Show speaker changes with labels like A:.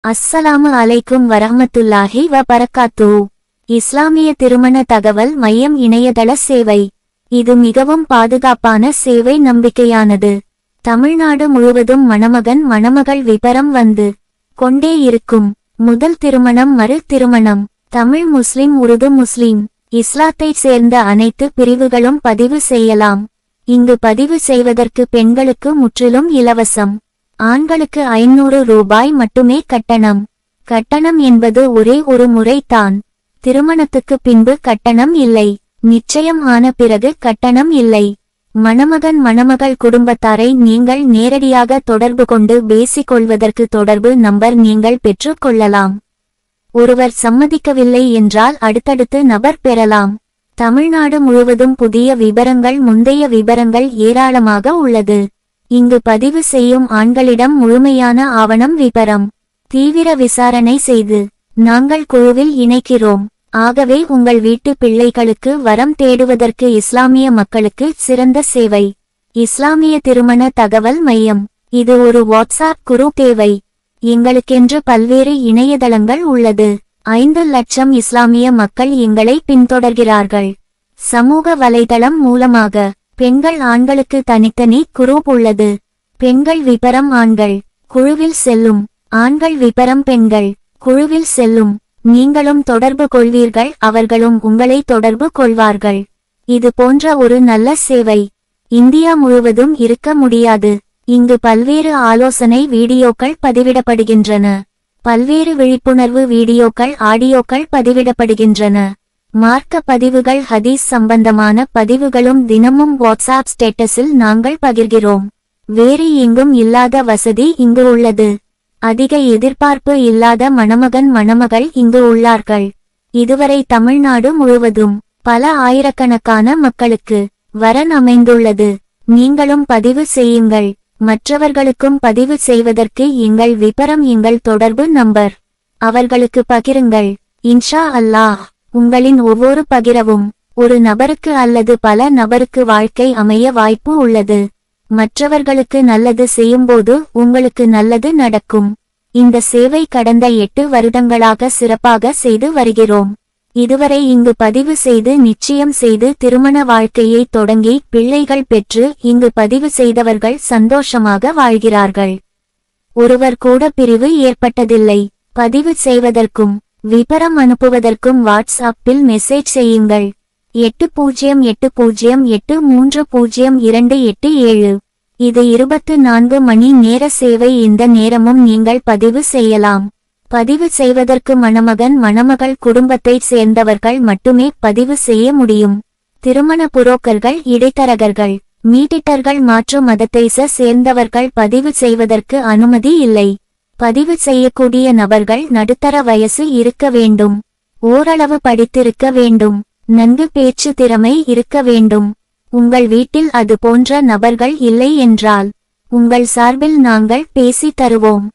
A: அஸ்ஸலாமு அலைக்கும் வரஹ்மத்துல்லாஹி வ பரக்காத்துஹு. இஸ்லாமிய திருமண தகவல் மையம் இணையதள சேவை. இது மிகவும் பாதுகாப்பான சேவை, நம்பிக்கையானது. தமிழ்நாடு முழுவதும் மணமகன் மணமகள் விபரம் வந்து கொண்டே இருக்கும். முதல் திருமணம், மறு திருமணம், தமிழ் முஸ்லிம், உருது முஸ்லிம், இஸ்லாத்தைச் சேர்ந்த அனைத்து பிரிவுகளும் பதிவு செய்யலாம். இங்கு பதிவு செய்வதற்கு பெண்களுக்கு முற்றிலும் இலவசம். ஆண்களுக்கு 500 ரூபாய் மட்டுமே கட்டணம். கட்டணம் என்பது ஒரே ஒரு முறை தான். திருமணத்துக்கு பின்பு கட்டணம் இல்லை. நிச்சயம் ஆன பிறகு கட்டணம் இல்லை. மணமகன் மணமகள் குடும்பத்தாரை நீங்கள் நேரடியாக தொடர்பு கொண்டு பேசிக்கொள்வதற்கு தொடர்பு நம்பர் நீங்கள் பெற்றுக் கொள்ளலாம். ஒருவர் சம்மதிக்கவில்லை என்றால் அடுத்தடுத்து நபர் பெறலாம். தமிழ்நாடு முழுவதும் புதிய விபரங்கள், முந்தைய விபரங்கள் ஏராளமாக உள்ளது. இங்கு பதிவு செய்யும் ஆண்களிடம் முழுமையான ஆவணம், விபரம் தீவிர விசாரணை செய்து நாங்கள் குழுவில் இணைக்கிறோம். ஆகவே உங்கள் வீட்டு பிள்ளைகளுக்கு வரம் தேடுவதற்கு இஸ்லாமிய மக்களுக்கு சிறந்த சேவை. இஸ்லாமிய திருமண தகவல் மையம். இது ஒரு வாட்ஸ்ஆப் குரூப் தேவை. எங்களுக்கென்று பல்வேறு இணையதளங்கள் உள்ளது. 5 லட்சம் இஸ்லாமிய மக்கள் எங்களை பின்தொடர்கிறார்கள். சமூக வலைதளம் மூலமாக பெண்கள் ஆண்களுக்கு தனித்தனி குரூப் உள்ளது. பெண்கள் விபரம் ஆண்கள் குழுவில் செல்லும், ஆண்கள் விபரம் பெண்கள் குழுவில் செல்லும். நீங்களும் தொடர்பு கொள்வீர்கள், அவர்களும் உங்களை தொடர்பு கொள்வார்கள். இது போன்ற ஒரு நல்ல சேவை இந்தியா முழுவதும் இருக்க முடியாது. இங்கு பல்வேறு ஆலோசனை வீடியோக்கள் பதிவிடப்படுகின்றன. பல்வேறு விழிப்புணர்வு வீடியோக்கள், ஆடியோக்கள் பதிவிடப்படுகின்றன. மார்க்க பதிவுகள், ஹதீஸ் சம்பந்தமான பதிவுகளும் தினமும் வாட்ஸ்ஆப் ஸ்டேட்டஸில் நாங்கள் பகிர்கிறோம். வேறு எங்கும் இல்லாத வசதி இங்கு உள்ளது. அதிக எதிர்பார்ப்பு இல்லாத மணமகன் மணமகள் இங்கு உள்ளார்கள். இதுவரை தமிழ்நாடு முழுவதும் பல ஆயிரக்கணக்கான மக்களுக்கு வரன் அமைந்துள்ளது. நீங்களும் பதிவு செய்யுங்கள். மற்றவர்களுக்கும் பதிவு செய்வதற்கு எங்கள் விபரம், எங்கள் தொடர்பு நம்பர் அவர்களுக்கு பகிருங்கள். இன்ஷா அல்லாஹ் உங்களின் ஒவ்வொரு பகிரவும் ஒரு நபருக்கு அல்லது பல நபருக்கு வாழ்க்கை அமைய வாய்ப்பு உள்ளது. மற்றவர்களுக்கு நல்லது செய்யும்போது உங்களுக்கு நல்லது நடக்கும். இந்த சேவை கடந்த 8 வருடங்களாக சிறப்பாக செய்து வருகிறோம். இதுவரை இங்கு பதிவு செய்து, நிச்சயம் செய்து திருமண வாழ்க்கையை தொடங்கி பிள்ளைகள் பெற்று இங்கு பதிவு செய்தவர்கள் சந்தோஷமாக வாழ்கிறார்கள். ஒருவர் கூட பிரிவு ஏற்பட்டதில்லை. பதிவு செய்வதற்கும் விபரம் அனுப்புவதற்கும் வாட்ஸ்ஆப்பில் மெசேஜ் செய்யுங்கள். 8080830287. இது 24 மணி நேர சேவை. இந்த நேரமும் நீங்கள் பதிவு செய்யலாம். பதிவு செய்வதற்கு மணமகன் மணமகள் குடும்பத்தைச் சேர்ந்தவர்கள் மட்டுமே பதிவு செய்ய முடியும். திருமண புரோக்கர்கள், இடைத்தரகர்கள், மீடியேட்டர்கள், மாற்று மதத்தைச் சேர்ந்தவர்கள் பதிவு செய்வதற்கு அனுமதி இல்லை. பதிவு செய்யக்கூடிய நபர்கள் நடுத்தர வயசு இருக்க வேண்டும். ஓரளவு படித்திருக்க வேண்டும். நன்கு பேச்சு திறமை இருக்க வேண்டும். உங்கள் வீட்டில் அது போன்ற நபர்கள் இல்லை என்றால் உங்கள் சார்பில் நாங்கள் பேசி தருவோம்.